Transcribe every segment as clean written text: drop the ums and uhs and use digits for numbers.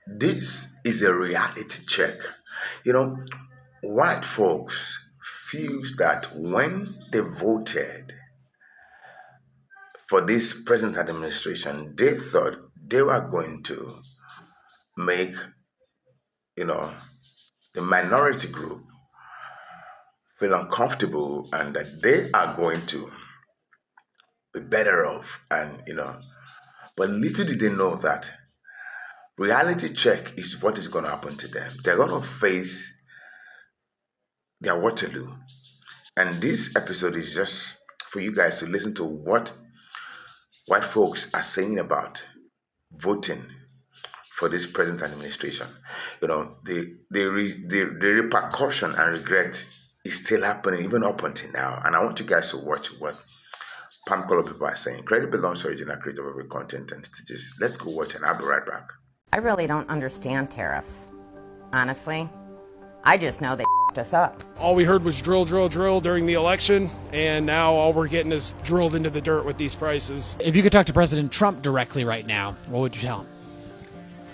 This is a reality check. You know, white folks feels that when they voted for this present administration, they thought they were going to make, you know, the minority group feel uncomfortable and that they are going to be better off. And, but little did they know that reality check is what is going to happen to them. They're going to face their Waterloo. And this episode is just for you guys to listen to what white folks are saying about voting for this present administration. The repercussion and regret is still happening even up until now. And I want you guys to watch what Palm Color people are saying. Credit belongs to original creator of every content and stitches. Let's go watch and I'll be right back. I really don't understand tariffs. Honestly, I just know they f***ed us up. All we heard was drill, drill, drill during the election, and now all we're getting is drilled into the dirt with these prices. If you could talk to President Trump directly right now, what would you tell him?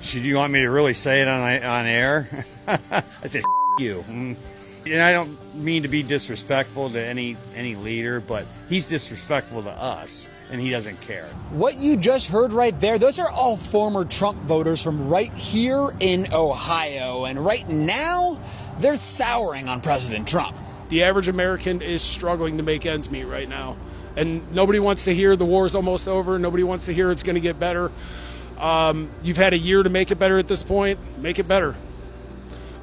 Should you want me to really say it on air? I said, you. And I don't mean to be disrespectful to any leader, but he's disrespectful to us, and he doesn't care. What you just heard right there, those are all former Trump voters from right here in Ohio. And right now, they're souring on President Trump. The average American is struggling to make ends meet right now. And nobody wants to hear the war's almost over. Nobody wants to hear it's going to get better. You've had a year to make it better at this point. Make it better.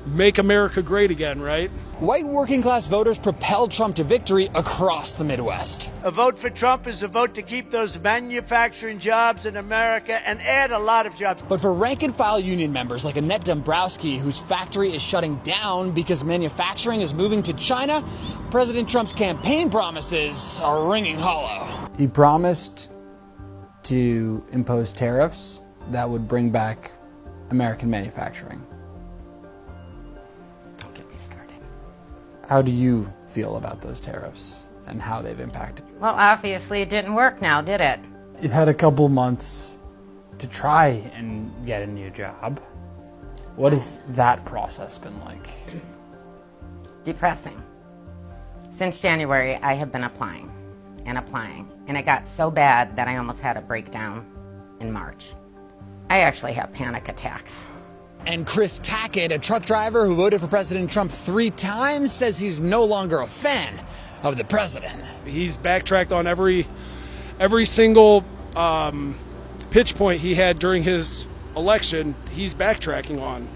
Make America great again, right? White working class voters propelled Trump to victory across the Midwest. A vote for Trump is a vote to keep those manufacturing jobs in America and add a lot of jobs. But for rank and file union members like Annette Dombrowski, whose factory is shutting down because manufacturing is moving to China, President Trump's campaign promises are ringing hollow. He promised to impose tariffs that would bring back American manufacturing. How do you feel about those tariffs and how they've impacted you? Well, obviously it didn't work now, did it? You've had a couple months to try and get a new job. What has that process been like? Depressing. Since January, I have been applying, and it got so bad that I almost had a breakdown in March. I actually have panic attacks. And Chris Tackett, a truck driver who voted for President Trump 3 times, says he's no longer a fan of the president. He's backtracked on every single pitch point he had during his election. He's backtracking on.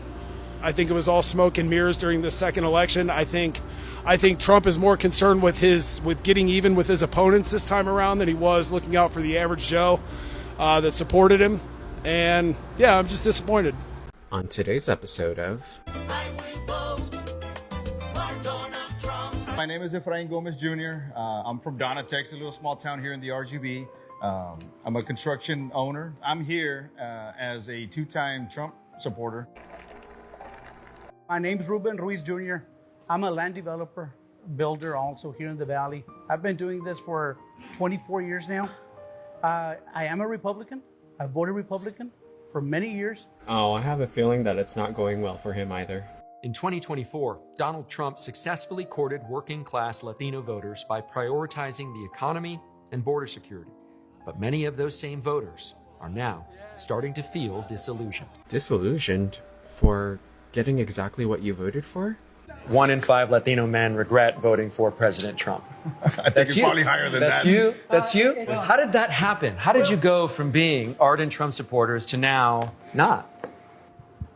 I think it was all smoke and mirrors during the second election. I think Trump is more concerned with getting even with his opponents this time around than he was looking out for the average Joe that supported him. And yeah, I'm just disappointed. On today's episode of My name is Efrain Gomez Jr. I'm from Donna, Texas, a little small town here in the RGB. I'm a construction owner. I'm here as a 2-time Trump supporter. My name is Ruben Ruiz Jr. I'm a land developer, builder also here in the Valley. I've been doing this for 24 years now. I am a Republican. I voted Republican for many years. Oh, I have a feeling that it's not going well for him either. In 2024, Donald Trump successfully courted working-class Latino voters by prioritizing the economy and border security. But many of those same voters are now starting to feel disillusioned. Disillusioned for getting exactly what you voted for? 1 in 5 Latino men regret voting for President Trump. I think it's probably higher than that. That's you? How did that happen? How did you go from being ardent Trump supporters to now not?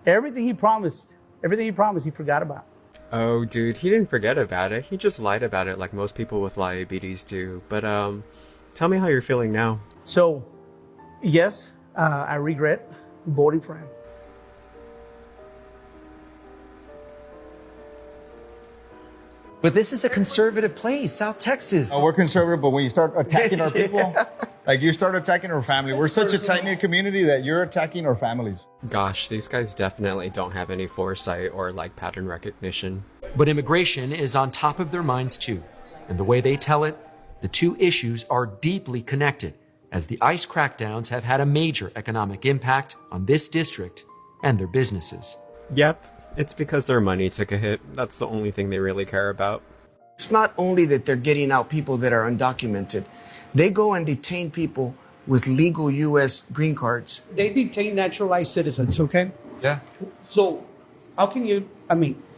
Everything he promised, he forgot about. Oh, dude, he didn't forget about it. He just lied about it like most people with diabetes do. But tell me how you're feeling now. So, yes, I regret voting for him. But this is a conservative place, South Texas. Oh, we're conservative, but when you start attacking our people, like you start attacking our family, we're such a tight-knit community that you're attacking our families. Gosh, these guys definitely don't have any foresight or pattern recognition. But immigration is on top of their minds too. And the way they tell it, the two issues are deeply connected, as the ICE crackdowns have had a major economic impact on this district and their businesses. Yep, it's because their money took a hit. That's the only thing they really care about. It's not only that they're getting out people that are undocumented. They go and detain people with legal U.S. green cards. They detain naturalized citizens, okay? Yeah. So how can you,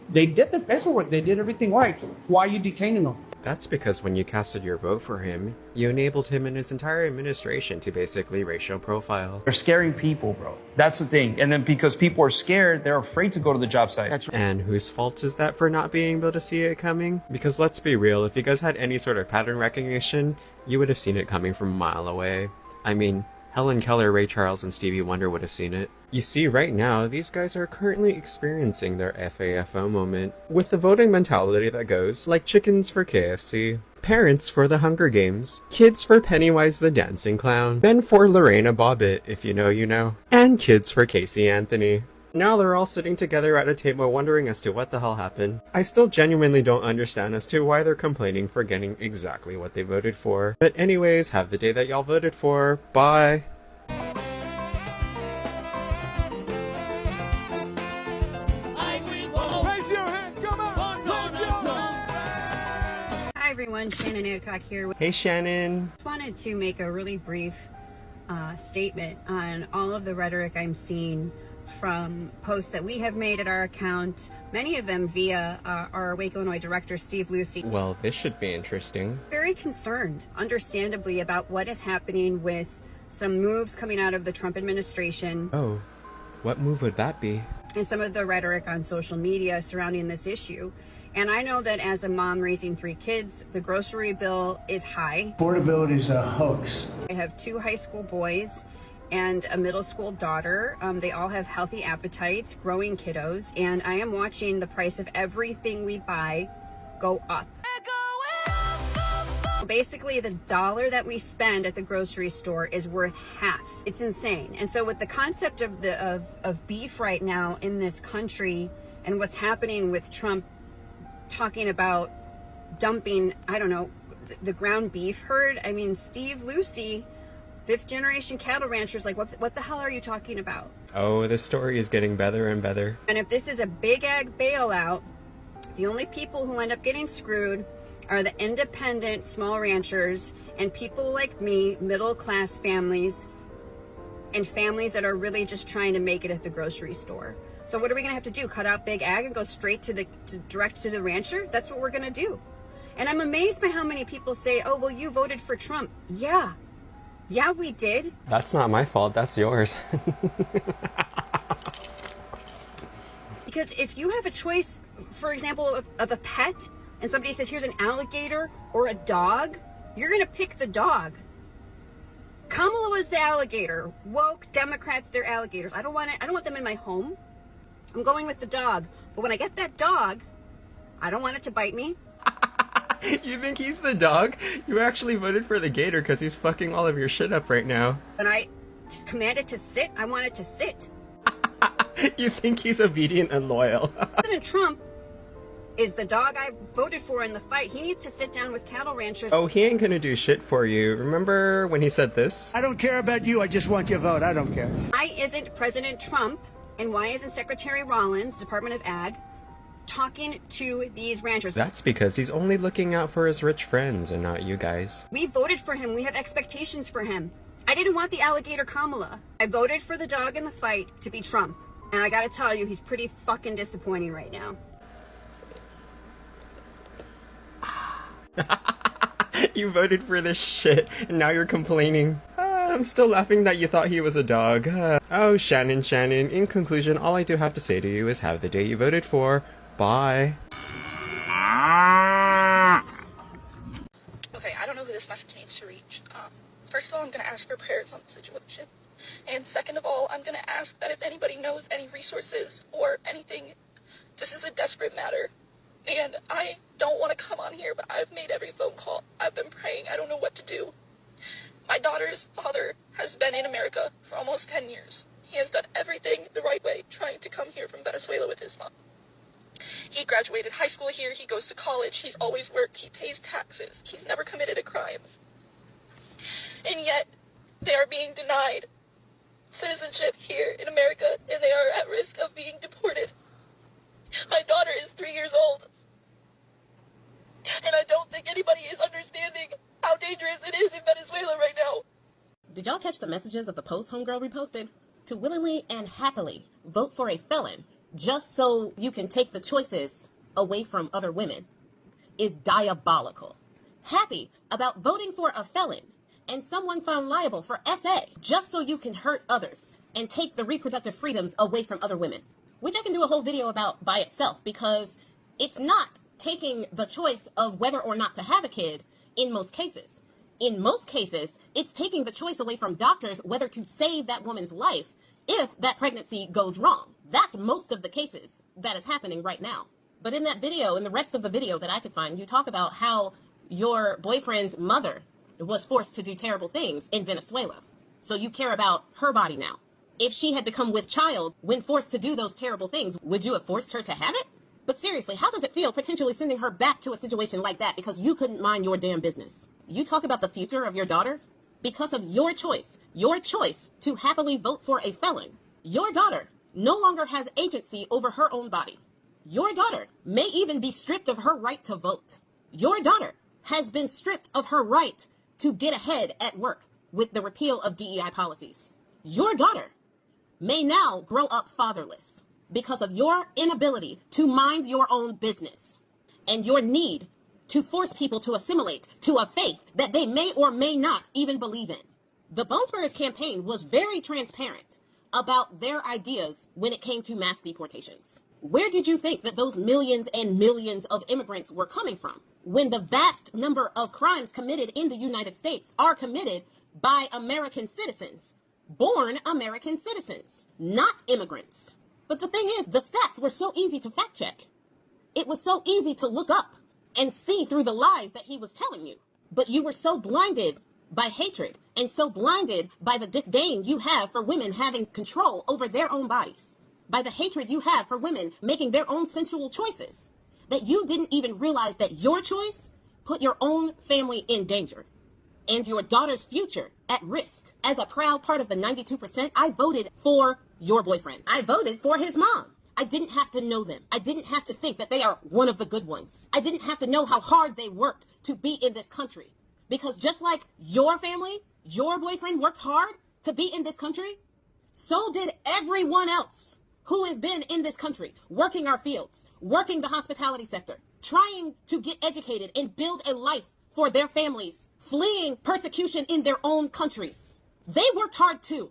they did the paperwork, they did everything right. Why are you detaining them? That's because when you casted your vote for him, you enabled him and his entire administration to basically racial profile. They're scaring people, bro. That's the thing. And then because people are scared, they're afraid to go to the job site. That's right. And whose fault is that for not being able to see it coming? Because let's be real, if you guys had any sort of pattern recognition, you would have seen it coming from a mile away. I mean, Helen Keller, Ray Charles, and Stevie Wonder would have seen it. You see, right now, these guys are currently experiencing their FAFO moment, with the voting mentality that goes, like chickens for KFC, parents for the Hunger Games, kids for Pennywise the Dancing Clown, men for Lorena Bobbitt, if you know you know, and kids for Casey Anthony. Now they're all sitting together at a table wondering as to what the hell happened. I still genuinely don't understand as to why they're complaining for getting exactly what they voted for. But anyways, have the day that y'all voted for. Bye! Hi everyone, Shannon Adcock here. Hey Shannon! I wanted to make a really brief statement on all of the rhetoric I'm seeing from posts that we have made at our account, many of them via our Awake Illinois director, Steve Lucy. Well, this should be interesting. Very concerned, understandably, about what is happening with some moves coming out of the Trump administration. Oh, what move would that be? And some of the rhetoric on social media surrounding this issue. And I know that as a mom raising 3 kids, the grocery bill is high. Affordability is a hoax. I have 2 high school boys and a middle school daughter. They all have healthy appetites, growing kiddos, and I am watching the price of everything we buy go up. Basically, the dollar that we spend at the grocery store is worth half. It's insane. And so with the concept of beef right now in this country and what's happening with Trump talking about dumping, I don't know, the ground beef herd, I mean, Steve Lucy, 5th generation cattle ranchers, like what the hell are you talking about? Oh, this story is getting better and better. And if this is a big ag bailout, the only people who end up getting screwed are the independent small ranchers and people like me, middle class families, and families that are really just trying to make it at the grocery store. So what are we gonna have to do? Cut out big ag and go straight direct to the rancher? That's what we're gonna do. And I'm amazed by how many people say, oh, well, you voted for Trump. Yeah, we did. That's not my fault, that's yours. Because if you have a choice, for example, of a pet, and somebody says, here's an alligator or a dog, you're gonna pick the dog. Kamala was the alligator. Woke Democrats, they're alligators. I don't want them in my home. I'm going with the dog. But when I get that dog, I don't want it to bite me. You think he's the dog? You actually voted for the gator because he's fucking all of your shit up right now. When I command it to sit, I want it to sit. You think he's obedient and loyal. President Trump is the dog I voted for in the fight. He needs to sit down with cattle ranchers. Oh, he ain't gonna do shit for you. Remember when he said this? I don't care about you. I just want your vote. I don't care. Why isn't President Trump and why isn't Secretary Rollins, Department of Ag, talking to these ranchers? That's because he's only looking out for his rich friends and not you guys. We voted for him. We have expectations for him. I didn't want the alligator Kamala. I voted for the dog in the fight to be Trump. And I gotta tell you, he's pretty fucking disappointing right now. You voted for this shit, and now you're complaining. I'm still laughing that you thought he was a dog. Oh, Shannon, in conclusion, all I do have to say to you is have the day you voted for. Bye. Okay, I don't know who this message needs to reach. First of all, I'm going to ask for prayers on the situation. And second of all, I'm going to ask that if anybody knows any resources or anything, this is a desperate matter. And I don't want to come on here, but I've made every phone call. I've been praying. I don't know what to do. My daughter's father has been in America for almost 10 years. He has done everything the right way, trying to come here from Venezuela with his mom. He graduated high school here. He goes to college. He's always worked. He pays taxes. He's never committed a crime. And yet, they are being denied citizenship here in America, and they are at risk of being deported. My daughter is 3 years old, and I don't think anybody is understanding how dangerous it is in Venezuela right now. Did y'all catch the messages of the post homegirl reposted? To willingly and happily vote for a felon just so you can take the choices away from other women is diabolical. Happy about voting for a felon and someone found liable for SA just so you can hurt others and take the reproductive freedoms away from other women, which I can do a whole video about by itself, because it's not taking the choice of whether or not to have a kid in most cases. In most cases, it's taking the choice away from doctors whether to save that woman's life if that pregnancy goes wrong. That's most of the cases that is happening right now. But in that video, in the rest of the video that I could find, you talk about how your boyfriend's mother was forced to do terrible things in Venezuela. So you care about her body now. If she had become with child when forced to do those terrible things, would you have forced her to have it? But seriously, how does it feel potentially sending her back to a situation like that because you couldn't mind your damn business? You talk about the future of your daughter because of your choice to happily vote for a felon. Your daughter no longer has agency over her own body. Your daughter may even be stripped of her right to vote. Your daughter has been stripped of her right to get ahead at work with the repeal of DEI policies. Your daughter may now grow up fatherless because of your inability to mind your own business and your need to force people to assimilate to a faith that they may or may not even believe in. The Bone Spurs campaign was very transparent about their ideas when it came to mass deportations. Where did you think that those millions and millions of immigrants were coming from when the vast number of crimes committed in the United States are committed by American citizens, born American citizens, not immigrants? But the thing is, the stats were so easy to fact check. It was so easy to look up and see through the lies that he was telling you. But you were so blinded by hatred and so blinded by the disdain you have for women having control over their own bodies, by the hatred you have for women making their own sensual choices, that you didn't even realize that your choice put your own family in danger and your daughter's future at risk. As a proud part of the 92%, I voted for your boyfriend. I voted for his mom. I didn't have to know them. I didn't have to think that they are one of the good ones. I didn't have to know how hard they worked to be in this country. Because just like your family, your boyfriend worked hard to be in this country, so did everyone else who has been in this country, working our fields, working the hospitality sector, trying to get educated and build a life for their families, fleeing persecution in their own countries. They worked hard too.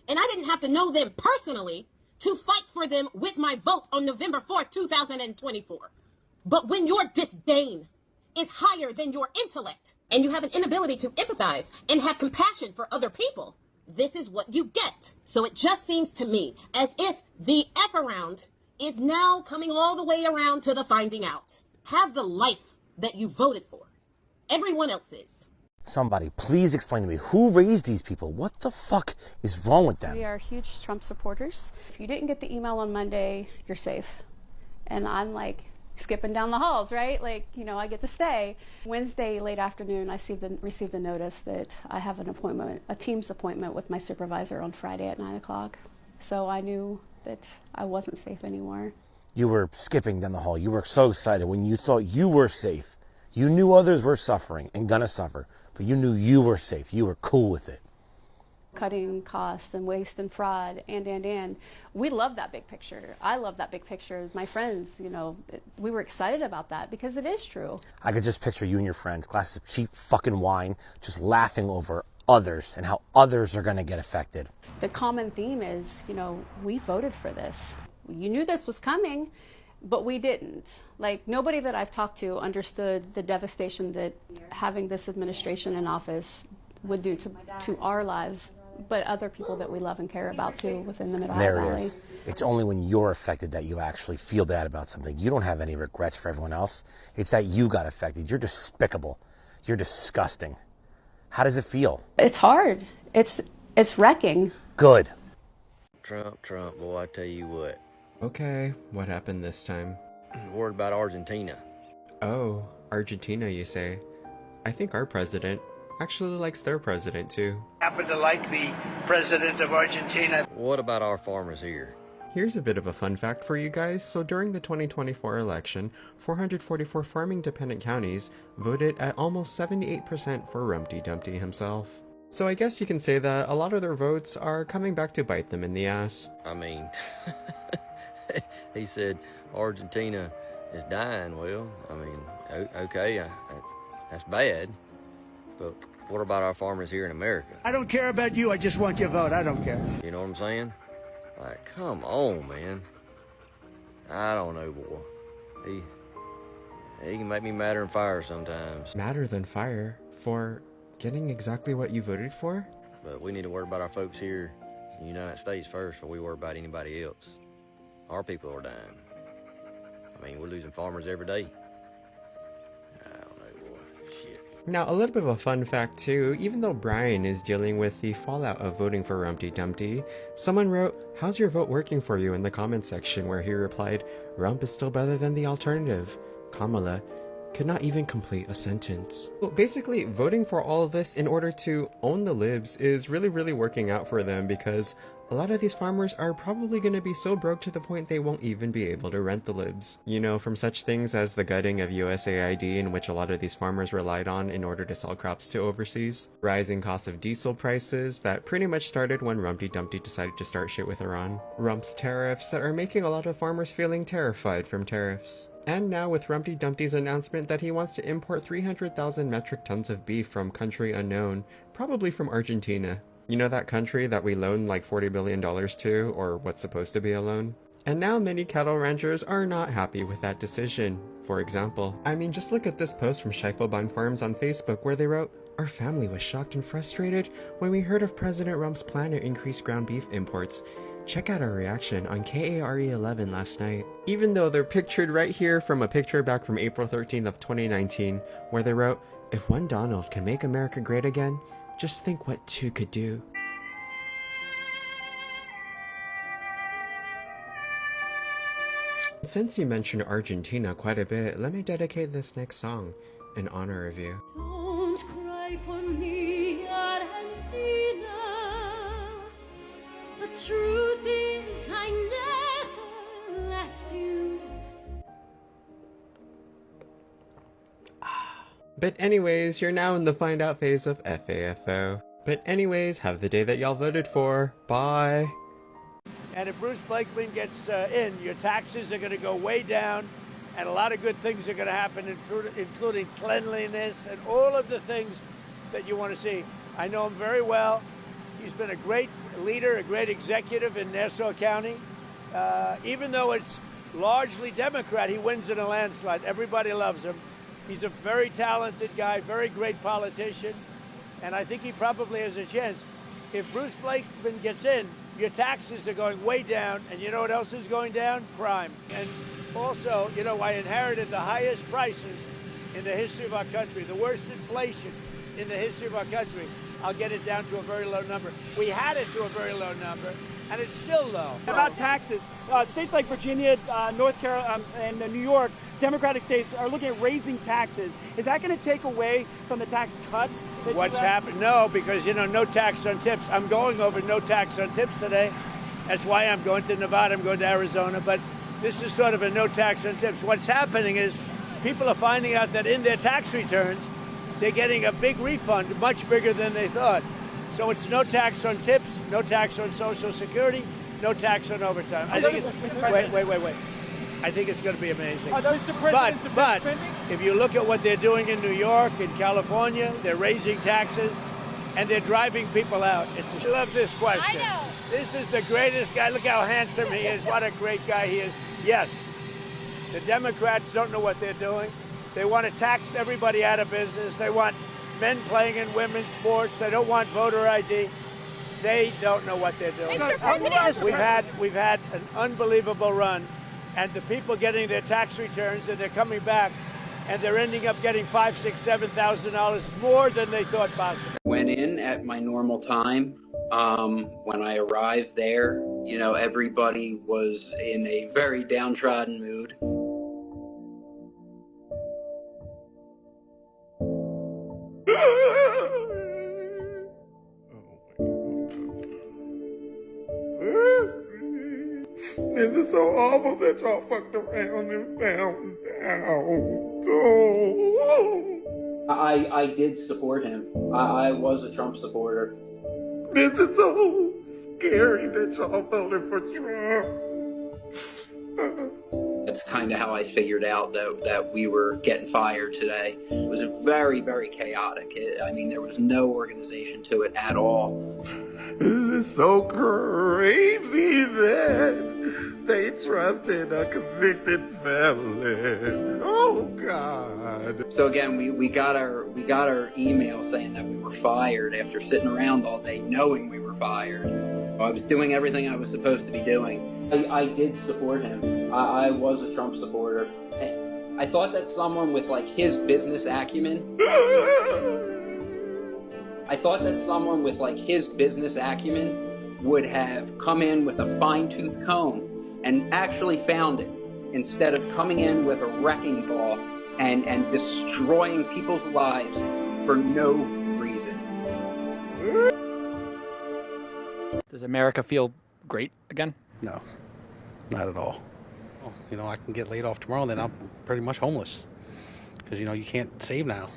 And I didn't have to know them personally to fight for them with my vote on November 4th, 2024. But when your disdain is higher than your intellect and you have an inability to empathize and have compassion for other people, this is what you get. So it just seems to me as if the F around is now coming all the way around to the finding out. Have the life that you voted for. Everyone else is. Somebody, please explain to me, who raised these people? What the fuck is wrong with them? We are huge Trump supporters. If you didn't get the email on Monday, you're safe. And I'm like skipping down the halls, right? Like, you know, I get to stay. Wednesday, late afternoon, I received a notice that I have an appointment, a Teams appointment with my supervisor on Friday at 9 o'clock. So I knew that I wasn't safe anymore. You were skipping down the hall. You were so excited when you thought you were safe. You knew others were suffering and gonna suffer, but you knew you were safe. You were cool with it. Cutting costs and waste and fraud and. We love that big picture. I love that big picture. My friends, you know, we were excited about that because it is true. I could just picture you and your friends, glasses of cheap fucking wine, just laughing over others and how others are gonna get affected. The common theme is, you know, we voted for this. You knew this was coming, but we didn't. Like, nobody that I've talked to understood the devastation that having this administration in office would do to our lives, but other people that we love and care about too within the Mid-Ohio Valley. There it is. It's only when you're affected that you actually feel bad about something. You don't have any regrets for everyone else. It's that you got affected. You're despicable. You're disgusting. How does it feel? It's hard. It's wrecking. Good. Trump, boy, I tell you what. Okay, what happened this time? Worried about Argentina. Oh, Argentina, you say? I think our president actually likes their president too. Happen to like the president of Argentina. What about our farmers here? Here's a bit of a fun fact for you guys. So during the 2024 election, 444 farming-dependent counties voted at almost 78% for Rumpty Dumpty himself. So I guess you can say that a lot of their votes are coming back to bite them in the ass. I mean, he said Argentina is dying. Well, I mean, okay, that's bad. But what about our farmers here in America? I don't care about you. I just want your vote. I don't care. You know what I'm saying? Like, come on, man. I don't know, boy. He can make me madder than fire sometimes. Madder than fire? For getting exactly what you voted for? But we need to worry about our folks here in the United States first before we worry about anybody else. Our people are dying. I mean, we're losing farmers every day. I don't know, boy. Shit. Now, a little bit of a fun fact too, even though Brian is dealing with the fallout of voting for Rumpty Dumpty, someone wrote, "How's your vote working for you?" in the comments section, where he replied, "Rump is still better than the alternative." Kamala could not even complete a sentence. Well, basically, voting for all of this in order to own the libs is really working out for them, because a lot of these farmers are probably going to be so broke to the point they won't even be able to rent the libs. You know, from such things as the gutting of USAID, in which a lot of these farmers relied on in order to sell crops to overseas, rising costs of diesel prices that pretty much started when Rumpty Dumpty decided to start shit with Iran, Rump's tariffs that are making a lot of farmers feeling terrified from tariffs. And now with Rumpty Dumpty's announcement that he wants to import 300,000 metric tons of beef from country unknown, probably from Argentina. You know, that country that we loaned like $40 billion to, or what's supposed to be a loan? And now many cattle ranchers are not happy with that decision. For example, I mean, just look at this post from Scheifelbein Farms on Facebook where they wrote, "Our family was shocked and frustrated when we heard of President Rump's plan to increase ground beef imports. Check out our reaction on KARE 11 last night." Even though they're pictured right here from a picture back from April 13th of 2019, where they wrote, "If one Donald can make America great again, just think what two could do." Since you mentioned Argentina quite a bit, let me dedicate this next song in honor of you. Don't cry for me, Argentina. The truth is I never left you. But anyways, you're now in the find out phase of FAFO. But anyways, have the day that y'all voted for. Bye. And if Bruce Blakeman gets in, your taxes are going to go way down, and a lot of good things are going to happen, including cleanliness and all of the things that you want to see. I know him very well. He's been a great leader, a great executive in Nassau County. Even though it's largely Democrat, he wins in a landslide. Everybody loves him. He's a very talented guy, very great politician, and I think he probably has a chance. If Bruce Blakeman gets in, your taxes are going way down, and you know what else is going down? Crime. And also, you know, I inherited the highest prices in the history of our country, the worst inflation in the history of our country. I'll get it down to a very low number. We had it to a very low number, and it's still low. About taxes, states like Virginia, North Carolina, and New York, Democratic states are looking at raising taxes. Is that going to take away from the tax cuts? What's happened? No, because, you know, no tax on tips. I'm going over no tax on tips today. That's why I'm going to Nevada, I'm going to Arizona, but this is sort of a no tax on tips. What's happening is people are finding out that in their tax returns, they're getting a big refund, much bigger than they thought. So it's no tax on tips, no tax on Social Security, no tax on overtime. I think wait. I think it's going to be amazing. But if you look at what they're doing in New York, in California, they're raising taxes, and they're driving people out. I love this question. I know. This is the greatest guy. Look how handsome he is. What a great guy he is. Yes, the Democrats don't know what they're doing. They want to tax everybody out of business. They want men playing in women's sports. They don't want voter ID. They don't know what they're doing. We've had an unbelievable run, and the people getting their tax returns, and they're coming back, and they're ending up getting $5,000, $6,000, $7,000 more than they thought possible. Went in at my normal time. When I arrived there, you know, everybody was in a very downtrodden mood. is so awful that y'all fucked around and found out. Oh. I did support him. I was a Trump supporter. This is so scary that y'all voted for Trump. That's kind of how I figured out that we were getting fired today. It was very, very chaotic. I mean, there was no organization to it at all. This is so crazy that they trusted a convicted felon. Oh God. So again, we got our email saying that we were fired after sitting around all day knowing we were fired. I was doing everything I was supposed to be doing. I did support him. I was a Trump supporter. I thought that someone with like his business acumen would have come in with a fine-tooth comb and actually found it, instead of coming in with a wrecking ball and destroying people's lives for no reason. Does America feel great again? No, not at all. Well, you know, I can get laid off tomorrow, then I'm pretty much homeless. Because, you know, you can't save now.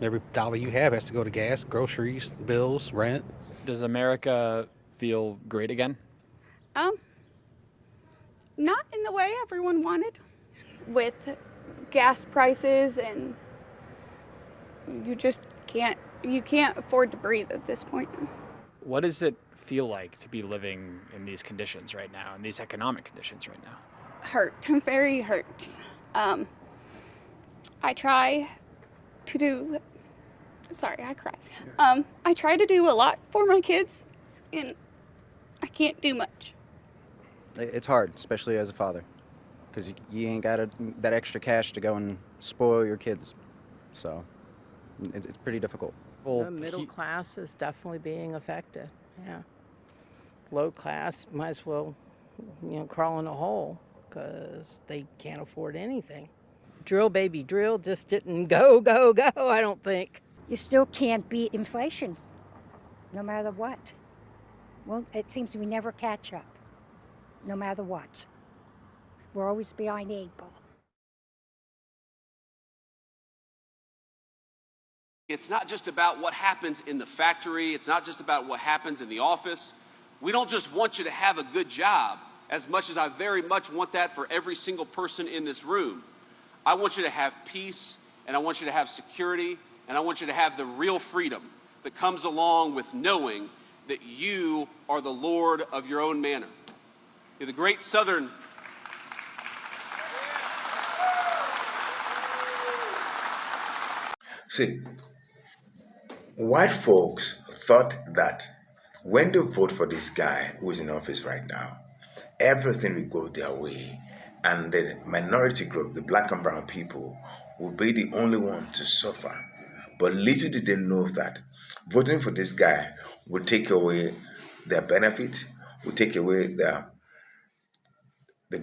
Every dollar you have has to go to gas, groceries, bills, rent. Does America feel great again? Not in the way everyone wanted, with gas prices, and you can't afford to breathe at this point. What does it feel like to be living in these conditions right now, in these economic conditions right now? Hurt, very hurt. I try to do, I cry. I try to do a lot for my kids, and I can't do much. It's hard, especially as a father, because you ain't got that extra cash to go and spoil your kids. So it's pretty difficult. The middle class is definitely being affected, yeah. Low class might as well, you know, crawl in a hole because they can't afford anything. Drill, baby, drill just didn't go, I don't think. You still can't beat inflation, no matter what. Well, it seems we never catch up, no matter what. We're always behind the 8 ball. It's not just about what happens in the factory. It's not just about what happens in the office. We don't just want you to have a good job, as much as I very much want that for every single person in this room. I want you to have peace, and I want you to have security, and I want you to have the real freedom that comes along with knowing that you are the Lord of your own manor. The great Southern See, white folks thought that when they vote for this guy who is in office right now, everything will go their way, and the minority group, the black and brown people, will be the only one to suffer. But little did they know that voting for this guy will take away their benefit, will take away the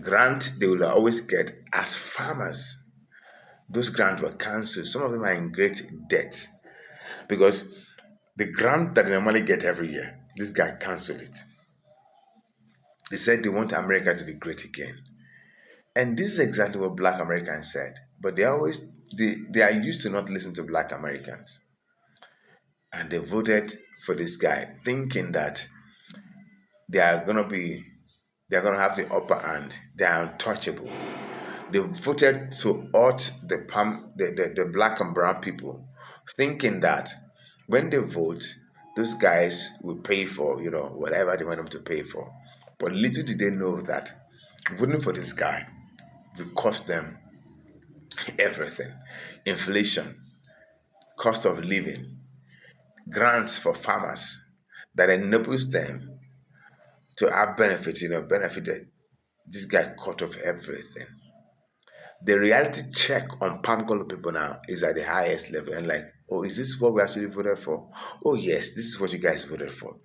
grant they will always get as farmers. Those grants were cancelled. Some of them are in great debt because the grant that they normally get every year, this guy cancelled it. They said they want America to be great again. And this is exactly what black Americans said. But they are used to not listen to black Americans. And they voted for this guy thinking that they are gonna have the upper hand. They are untouchable. They voted to hurt the black and brown people, thinking that when they vote, those guys will pay for, you know, whatever they want them to pay for. But little did they know that voting for this guy will cost them everything. Inflation, cost of living, grants for farmers that enables them to have benefits, benefited. This guy cut off everything. The reality check on palm color people now is at the highest level. And like, oh, is this what we actually voted for? Oh, yes, this is what you guys voted for.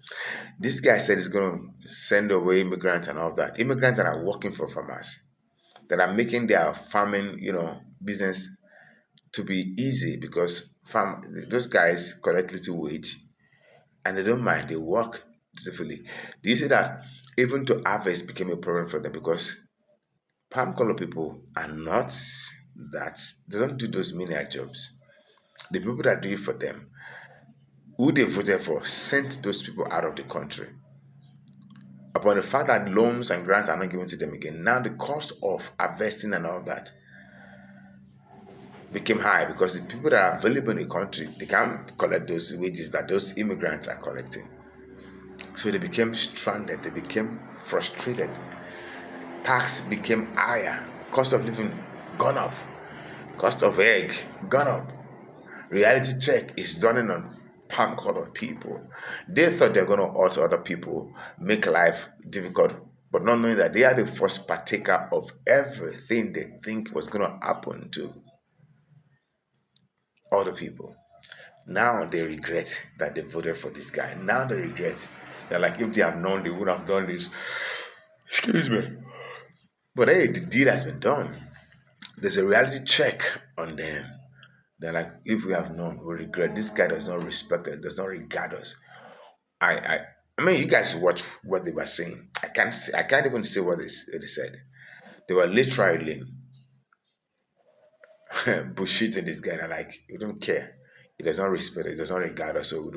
This guy said he's going to send away immigrants and all that. Immigrants that are working for farmers, that are making their farming, business to be easy because those guys collect little wage and they don't mind. They work dutifully. Do you see that even to harvest became a problem for them because palm color people are not that, they don't do those menial jobs. The people that do it for them, who they voted for, sent those people out of the country. Upon the fact that loans and grants are not given to them again, now the cost of harvesting and all that became high because the people that are available in the country, they can't collect those wages that those immigrants are collecting. So they became stranded, they became frustrated. Tax became higher, cost of living gone up, cost of egg gone up. Reality check is dawning on palm colored people. They thought they're going to hurt other people, make life difficult, but not knowing that they are the first partaker of everything they think was going to happen to other people. Now they regret that they voted for this guy. Now they regret that, like, if they have known, they would have done this. Excuse me. But hey, the deed has been done. There's a reality check on them. They're like, if we have known, we regret. This guy does not respect us, does not regard us. I mean, you guys watch what they were saying. I can't even say what they said. They were literally bullshitting this guy. They're like, we don't care. He does not respect us, he does not regard us, so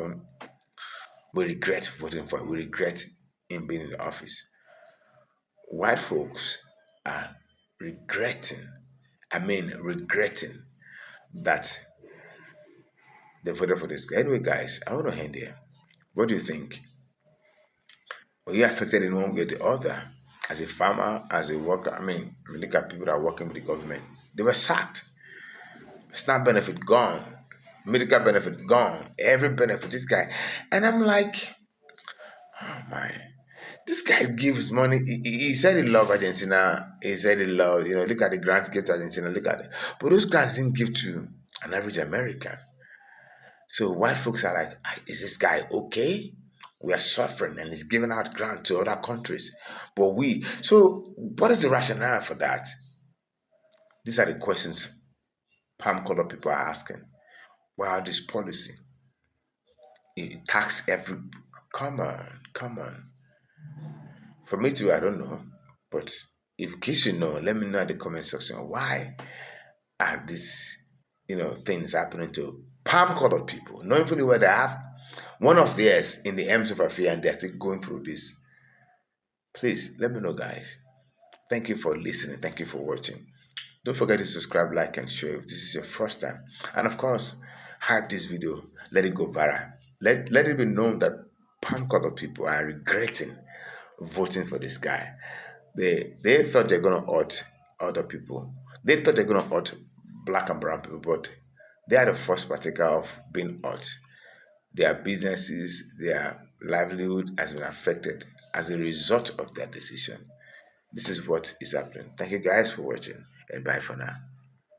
we regret voting for him. We regret him being in the office. White folks are regretting that they voted for this guy. Anyway, guys, I want to end here. What do you think? Were you affected in one way or the other? As a farmer, as a worker, I mean, look at people that are working with the government. They were sacked. SNAP benefit gone. Medical benefit gone. Every benefit, this guy. And I'm like, oh my. This guy gives money. He said he loved Argentina. He said he loved, look at the grants he gave to Argentina. Look at it. But those grants didn't give to an average American. So white folks are like, is this guy okay? We are suffering and he's giving out grants to other countries. But so what is the rationale for that? These are the questions palm color people are asking. Wow, this policy, it tax every, come on. For me too, I don't know. But if in case you know, let me know in the comment section. Why are these, things happening to palm colored people? Knowing fully well they have one of theirs in the M's of affair and they're still going through this. Please let me know, guys. Thank you for listening. Thank you for watching. Don't forget to subscribe, like, and share if this is your first time. And of course, hype this video. Let it go viral. Let it be known that palm colored people are regretting voting for this guy. They thought they're gonna hurt other people. They thought they're gonna hurt black and brown people, but they are the first partaker of being hurt. Their businesses, their livelihood has been affected as a result of their decision. This is what is happening. Thank you guys for watching, and bye for now.